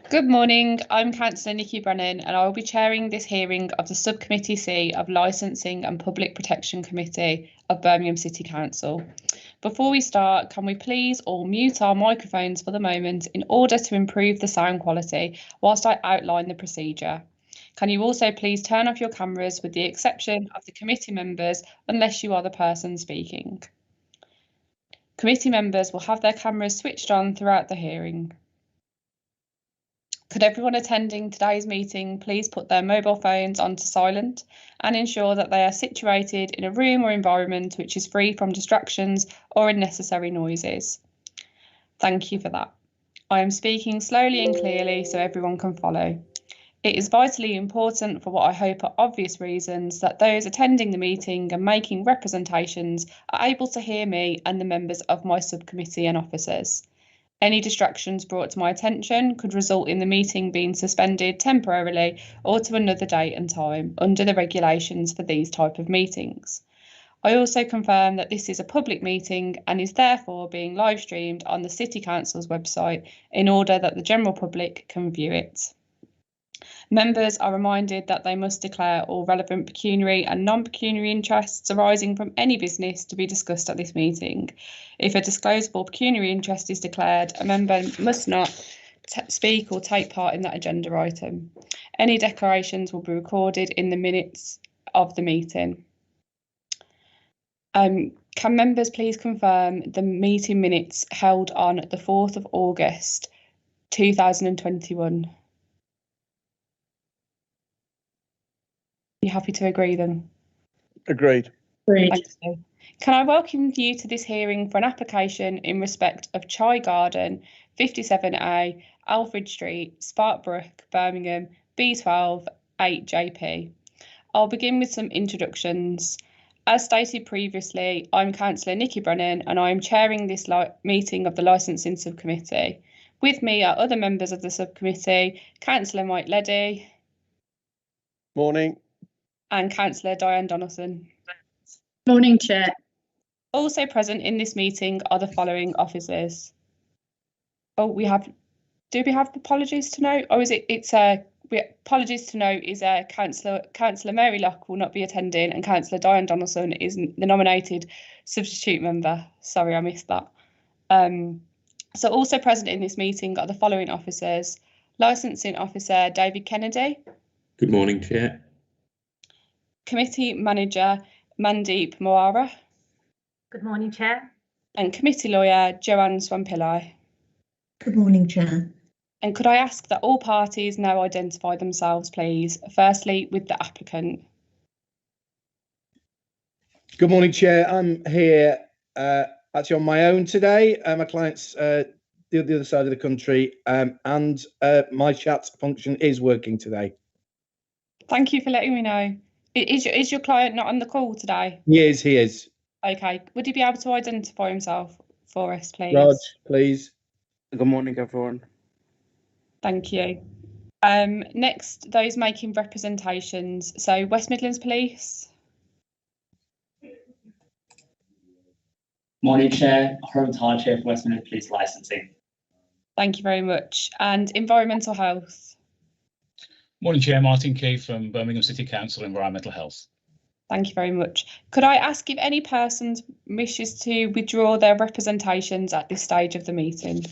Good morning, I'm Councillor Nikki Brennan and I will be chairing this hearing of the Subcommittee C of Licensing and Public Protection Committee of Birmingham City Council. Before we start, can we please all mute our microphones for the moment in order to improve the sound quality whilst I outline the procedure? Can you also please turn off your cameras with the exception of the committee members unless you are the person speaking? Committee members will have their cameras switched on throughout the hearing. Could everyone attending today's meeting please put their mobile phones onto silent and ensure that they are situated in a room or environment which is free from distractions or unnecessary noises. Thank you for that. I am speaking slowly and clearly so everyone can follow. It is vitally important for what I hope are obvious reasons that those attending the meeting and making representations are able to hear me and the members of my subcommittee and officers. Any distractions brought to my attention could result in the meeting being suspended temporarily or to another date and time under the regulations for these type of meetings. I also confirm that this is a public meeting and is therefore being live streamed on the City Council's website in order that the general public can view it. Members are reminded that they must declare all relevant pecuniary and non-pecuniary interests arising from any business to be discussed at this meeting. If a disclosable pecuniary interest is declared, a member must not speak or take part in that agenda item. Any declarations will be recorded in the minutes of the meeting. Can members please confirm the meeting minutes held on the 4th of August 2021? Are you happy to agree then? Agreed. Thank you. Can I welcome you to this hearing for an application in respect of Chai Garden, 57A, Alfred Street, Sparkbrook, Birmingham, B12 8JP. I'll begin with some introductions. As stated previously, I'm Councillor Nikki Brennan and I'm chairing this meeting of the Licensing Subcommittee. With me are other members of the subcommittee, Councillor Mike Leddy. Morning. And Councillor Diane Donaldson. Morning, Chair. Also present in this meeting are the following officers. Oh, do we have apologies to note? Oh, apologies to note is Councillor Mary Locke will not be attending and Councillor Diane Donaldson is the nominated substitute member. Sorry, I missed that. So also present in this meeting are the following officers. Licensing Officer David Kennedy. Good morning, Chair. Committee Manager Mandeep Moara. Good morning, Chair. And Committee Lawyer Joanne Swampillai. Good morning, Chair. And could I ask that all parties now identify themselves, please? Firstly, with the applicant. Good morning, Chair. I'm here actually on my own today. My client's the other side of the country and my chat function is working today. Thank you for letting me know. Is your client not on the call today? He is. Okay. Would he be able to identify himself for us, please? Rog, please. Good morning, everyone. Thank you. Next, those making representations. So West Midlands Police. Morning, Chair. Horan Tar, Chair for West Midlands Police Licensing. Thank you very much. And Environmental Health. Morning, Chair. Martin Key from Birmingham City Council Environmental Health. Thank you very much. Could I ask if any person wishes to withdraw their representations at this stage of the meeting?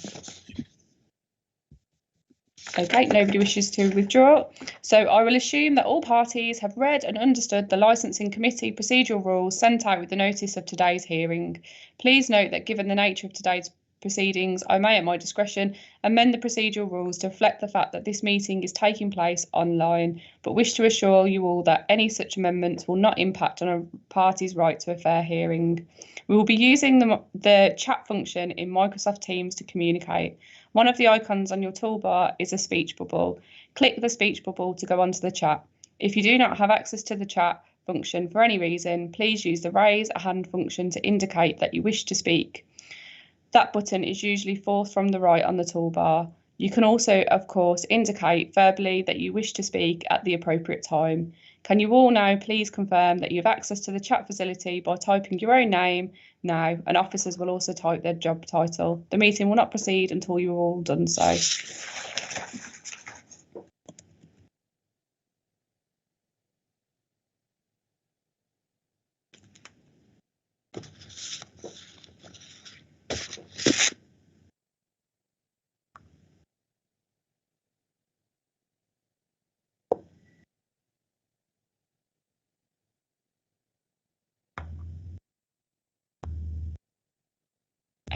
Okay, nobody wishes to withdraw. So I will assume that all parties have read and understood the Licensing Committee procedural rules sent out with the notice of today's hearing. Please note that given the nature of today's proceedings, I may at my discretion amend the procedural rules to reflect the fact that this meeting is taking place online, but wish to assure you all that any such amendments will not impact on a party's right to a fair hearing. We will be using the chat function in Microsoft Teams to communicate. One of the icons on your toolbar is a speech bubble. Click the speech bubble to go onto the chat. If you do not have access to the chat function for any reason, please use the raise a hand function to indicate that you wish to speak. That button is usually fourth from the right on the toolbar. You can also, of course, indicate verbally that you wish to speak at the appropriate time. Can you all now please confirm that you have access to the chat facility by typing your own name now, and officers will also type their job title. The meeting will not proceed until you're all done so.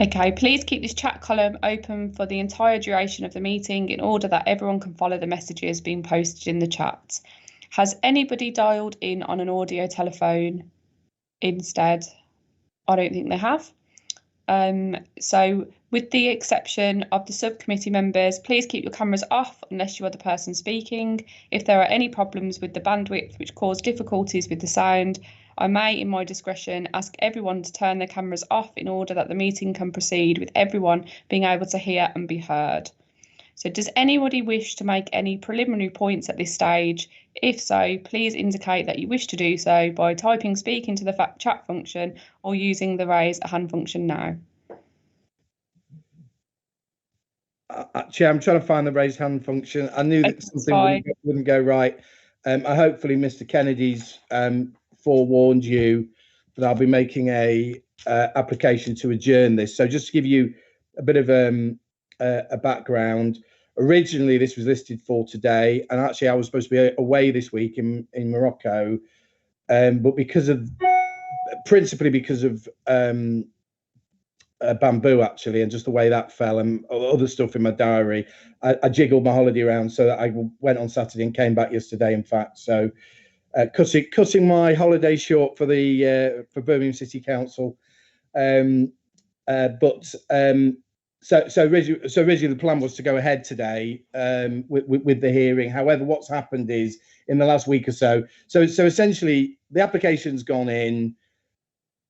Okay, please keep this chat column open for the entire duration of the meeting in order that everyone can follow the messages being posted in the chat. Has anybody dialed in on an audio telephone instead? I don't think they have. So with the exception of the subcommittee members, please keep your cameras off unless you are the person speaking. If there are any problems with the bandwidth which cause difficulties with the sound, I may, in my discretion, ask everyone to turn their cameras off in order that the meeting can proceed with everyone being able to hear and be heard. So does anybody wish to make any preliminary points at this stage? If so, please indicate that you wish to do so by typing speak into the chat function or using the raise a hand function now. Chair, I'm trying to find the raised hand function. I knew that something wouldn't go right. Hopefully Mr. Kennedy's forewarned you that I'll be making a application to adjourn this. So just to give you a bit of a background, originally this was listed for today, and actually I was supposed to be away this week in Morocco, but principally because of bamboo actually, and just the way that fell and other stuff in my diary, I jiggled my holiday around so that I went on Saturday and came back yesterday, in fact. So cutting my holiday short for for Birmingham City Council. So originally the plan was to go ahead today with the hearing. However, what's happened is in the last week or so essentially the application's gone in.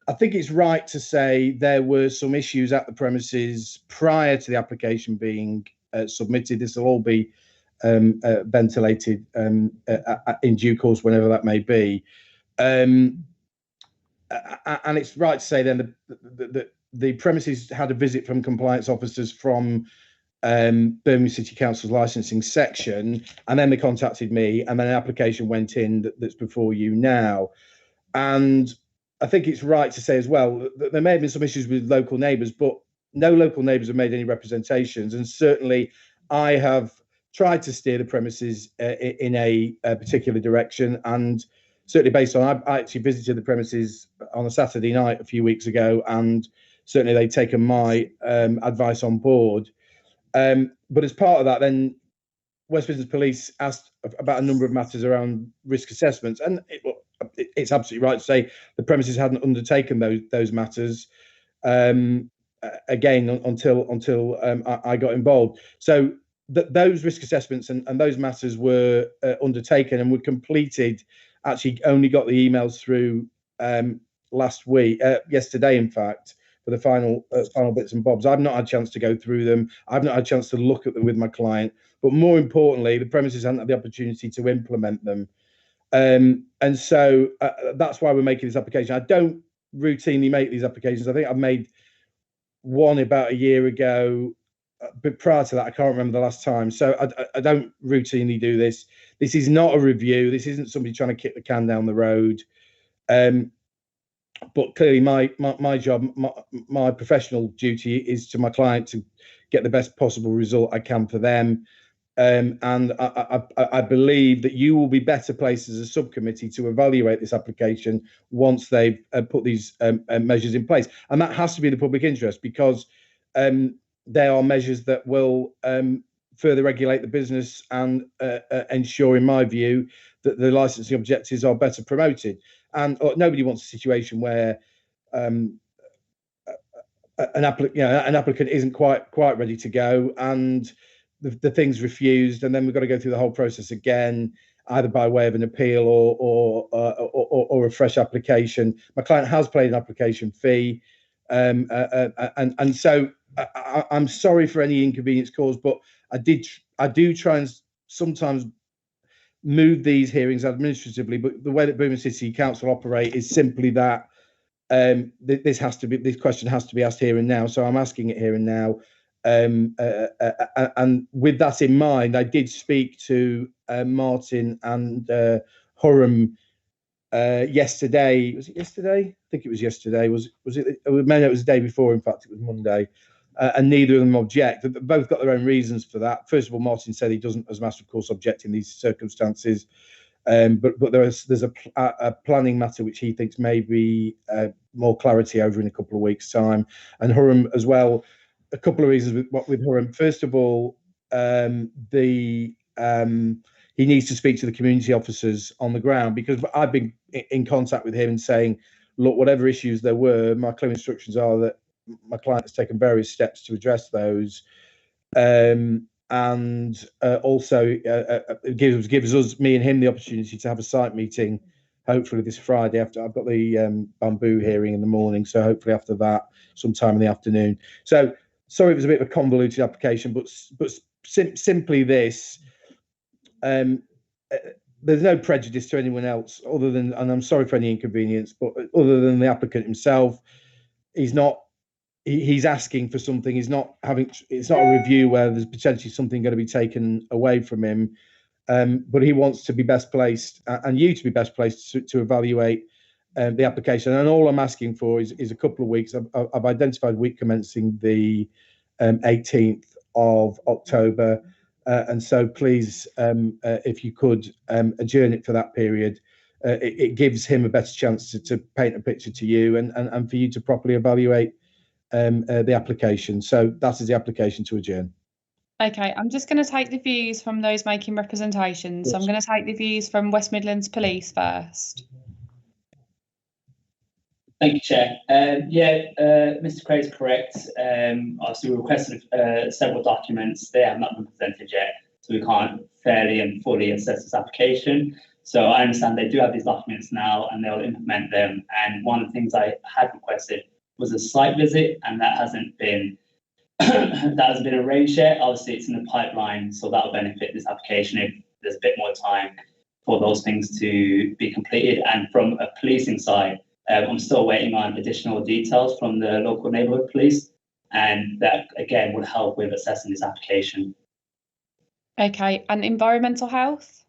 I think it's right to say there were some issues at the premises prior to the application being submitted. This will all be ventilated in due course, whenever that may be. And it's right to say then that the premises had a visit from compliance officers from Birmingham City Council's licensing section, and then they contacted me, and then an application went in that's before you now. And I think it's right to say as well that there may have been some issues with local neighbours, but no local neighbours have made any representations. And certainly I have tried to steer the premises in a particular direction. And certainly based on, I actually visited the premises on a Saturday night a few weeks ago, and certainly they've taken my advice on board. But as part of that, then West Midlands Police asked about a number of matters around risk assessments. And it's absolutely right to say the premises hadn't undertaken those matters again until I got involved. So those risk assessments and those matters were undertaken and were completed. Actually, only got the emails through yesterday, in fact, for the final bits and bobs. I've not had a chance to go through them. I've not had a chance to look at them with my client. But more importantly, the premises hadn't had the opportunity to implement them. And so that's why we're making this application. I don't routinely make these applications. I think I've made one about a year ago, but prior to that, I can't remember the last time. So I don't routinely do this. This is not a review. This isn't somebody trying to kick the can down the road. But clearly my job, my professional duty is to my client to get the best possible result I can for them. And I believe that you will be better placed as a subcommittee to evaluate this application once they've put these measures in place. And that has to be the public interest, because they are measures that will further regulate the business and ensure, in my view, that the licensing objectives are better promoted. And nobody wants a situation where an applicant isn't quite ready to go, and the thing's refused, and then we've got to go through the whole process again, either by way of an appeal or a fresh application. My client has paid an application fee, and so I'm sorry for any inconvenience caused, but I do try and sometimes move these hearings administratively. But the way that Birmingham City Council operate is simply that this question has to be asked here and now. So I'm asking it here and now. And with that in mind, I did speak to Martin and Huram yesterday. Was it yesterday? I think it was yesterday. Was it? Maybe it was the day before. In fact, it was Monday. And neither of them object. They've both got their own reasons for that. First of all, Martin said he doesn't, as a matter of course, object in these circumstances. But there's a planning matter which he thinks may be more clarity over in a couple of weeks' time, and Huram as well. A couple of reasons with Huram. First of all, he needs to speak to the community officers on the ground, because I've been in contact with him and saying, look, whatever issues there were, my clear instructions are that my client has taken various steps to address those. And also gives us, me and him, the opportunity to have a site meeting, hopefully this Friday after I've got the bamboo hearing in the morning. So hopefully after that, sometime in the afternoon. So sorry, it was a bit of a convoluted application, but simply this. There's no prejudice to anyone else other than, and I'm sorry for any inconvenience, but other than the applicant himself. He's asking for something. It's not a review where there's potentially something going to be taken away from him. But he wants to be best placed, and you to be best placed to evaluate the application. And all I'm asking for is a couple of weeks. I've identified week commencing the 18th of October. And so please, if you could adjourn it for that period, it gives him a better chance to paint a picture to you and for you to properly evaluate the application. So that is the application to adjourn. Okay, I'm just going to take the views from those making representations. So I'm going to take the views from West Midlands Police first. Thank you, Chair. Mr. Craig is correct. Obviously, we requested several documents. They have not been presented yet, so we can't fairly and fully assess this application. So I understand they do have these documents now, and they'll implement them. And one of the things I had requested was a site visit, and that hasn't been arranged yet. Obviously, it's in the pipeline, so that'll benefit this application if there's a bit more time for those things to be completed. And from a policing side, I'm still waiting on additional details from the local neighbourhood police, and that again would help with assessing this application. Okay, and environmental health?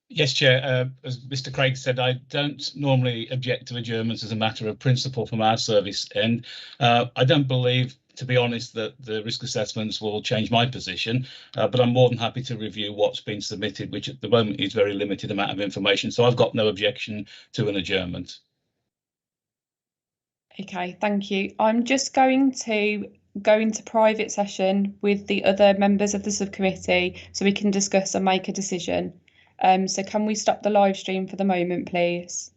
Yes, Chair. As Mr. Craig said, I don't normally object to adjournments as a matter of principle from our service, and I don't believe, to be honest, that the risk assessments will change my position, but I'm more than happy to review what's been submitted, which at the moment is very limited amount of information. So I've got no objection to an adjournment. Okay, thank you. I'm just going to go into private session with the other members of the subcommittee so we can discuss and make a decision. So can we stop the live stream for the moment, please?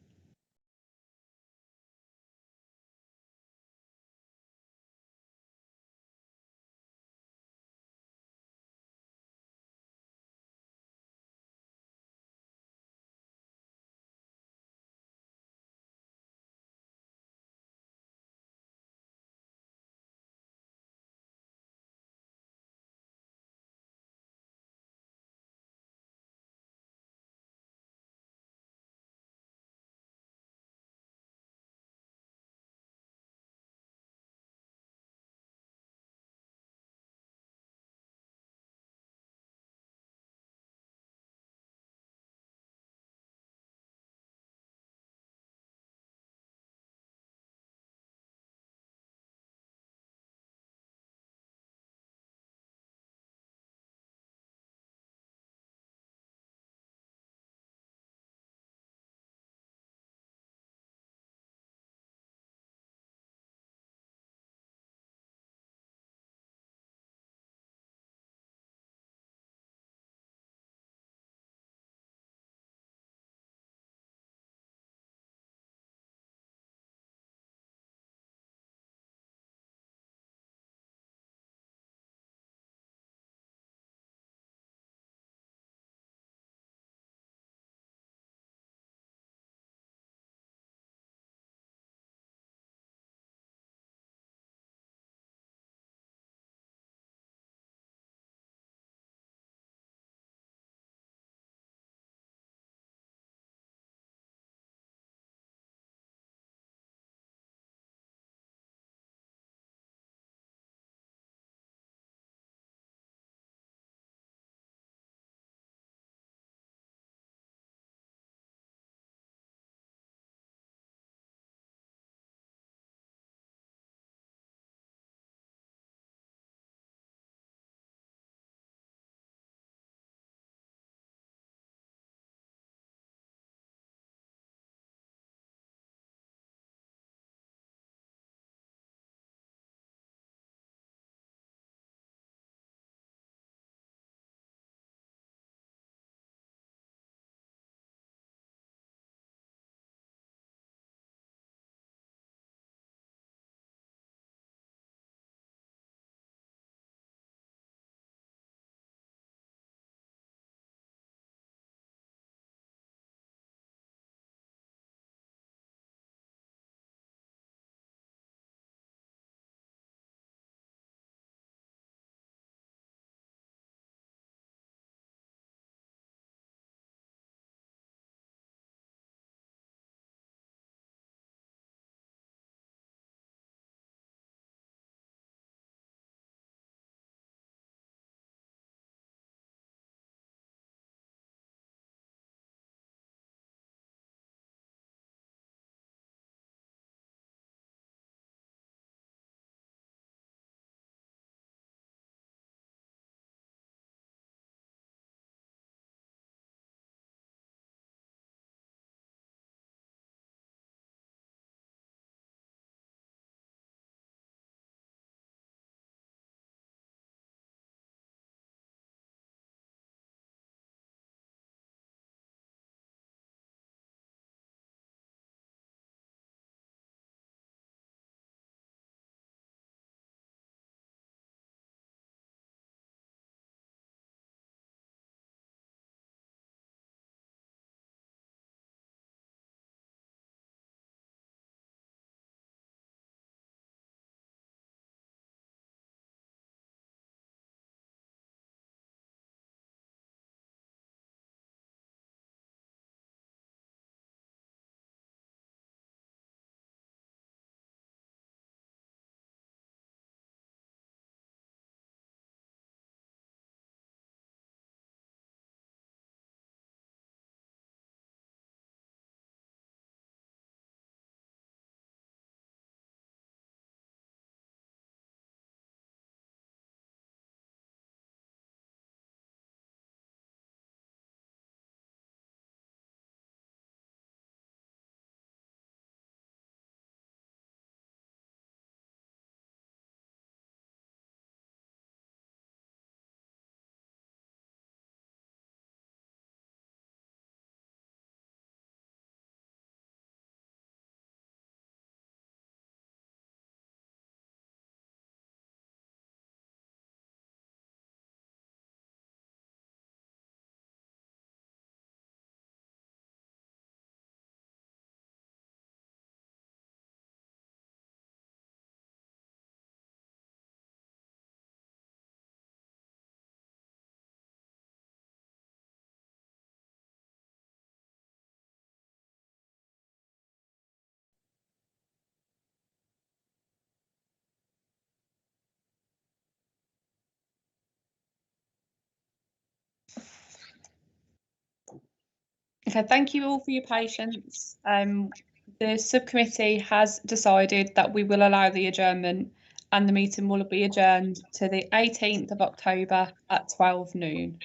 Okay, thank you all for your patience. The subcommittee has decided that we will allow the adjournment and the meeting will be adjourned to the 18th of October at 12 noon.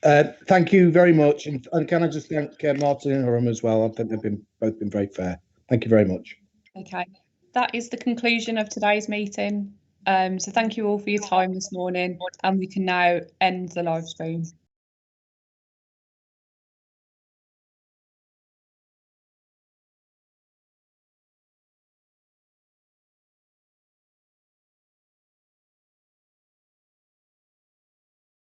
Thank you very much. And can I just thank Martin and Hiram as well? I think they've both been very fair. Thank you very much. Okay, that is the conclusion of today's meeting. So thank you all for your time this morning, and we can now end the live stream.